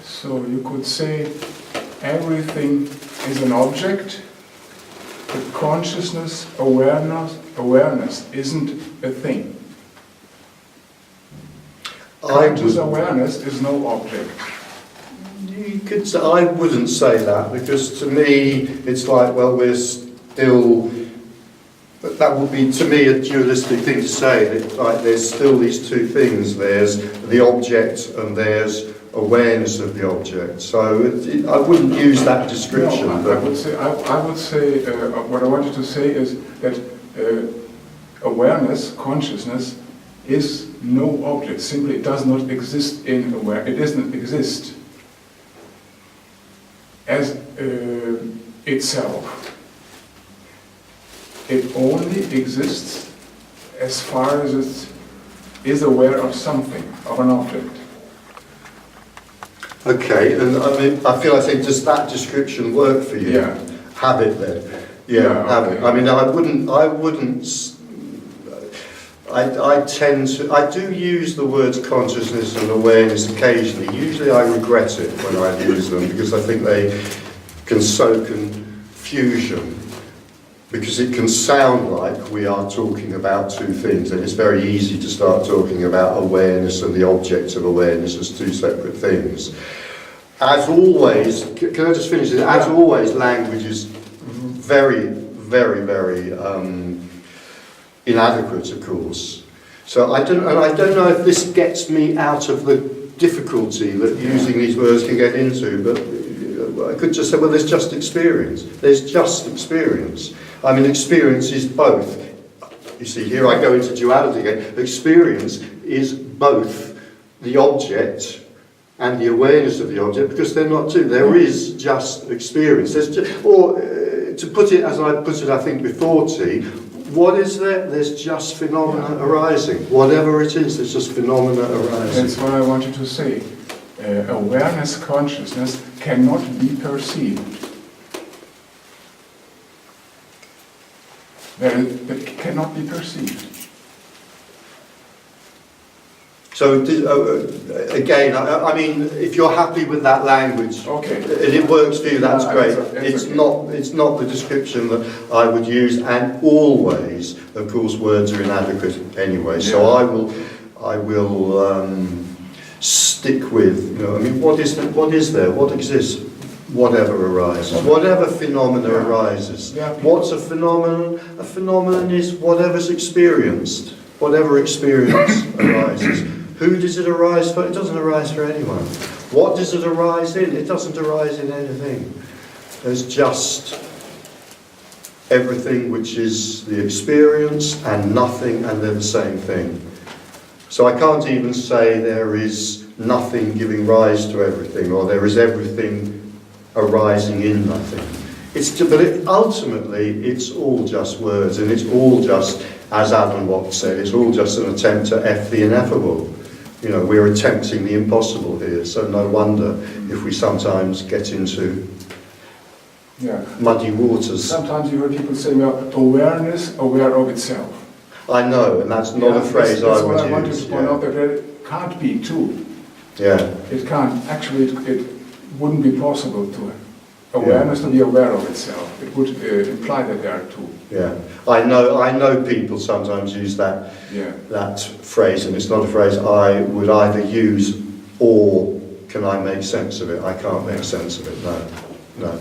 So you could say everything is an object, but consciousness, awareness isn't a thing. Conscious awareness is no object. You could say, I wouldn't say that, because to me it's like, well, we're still, that would be to me a dualistic thing to say, that like there's still these two things, there's the object and there's awareness of the object. So I wouldn't use that description. No, I would say what I wanted to say is that awareness, consciousness, is no object. Simply, it does not exist in aware. It doesn't exist as itself. It only exists as far as it is aware of something, of an object. Okay, and I mean, I feel I say, does that description work for you? Yeah. Have it then. Yeah, have okay. it. I mean, I do use the words consciousness and awareness occasionally. Usually I regret it when I use them, because I think they can sow confusion, because it can sound like we are talking about two things, and it's very easy to start talking about awareness and the object of awareness as two separate things. As always, can I just finish this? As always, language is very, very, very inadequate, of course. So I don't know if this gets me out of the difficulty that using these words can get into, but I could just say, well, there's just experience. There's just experience. I mean, experience is both. You see, here I go into duality again. Experience is both the object and the awareness of the object, because they're not two. There is just experience. There's just, or to put it as I put it, I think before T, what is there? There's just phenomena arising. Whatever it is, there's just phenomena arising. That's what I wanted to say. Awareness, consciousness cannot be perceived. It cannot be perceived. So again, I mean, if you're happy with that language, okay, and it works for you, that's great. It's not the description that I would use, and always, of course, words are inadequate anyway. Yeah. So I will stick with, I mean, what is there? What exists? Whatever arises, whatever phenomena arises. Yeah. What's a phenomenon? A phenomenon is whatever's experienced. Whatever experience arises. Who does it arise for? It doesn't arise for anyone. What does it arise in? It doesn't arise in anything. There's just everything which is the experience and nothing, and they're the same thing. So I can't even say there is nothing giving rise to everything, or there is everything arising in nothing. Ultimately, it's all just words, and it's all just, as Adam Watt said, it's all just an attempt to F the ineffable. We're attempting the impossible here, so no wonder if we sometimes get into muddy waters. Sometimes you hear people say, well, awareness, aware of itself. I know, and that's not a phrase I would use. That's what I wanted to point out, that it can't be two. Yeah. It can't. Actually, it wouldn't be possible to awareness to be aware of itself. It would imply that there are two. Yeah, I know people sometimes use that phrase, and it's not a phrase I would either use, or can I make sense of it? I can't make sense of it. No.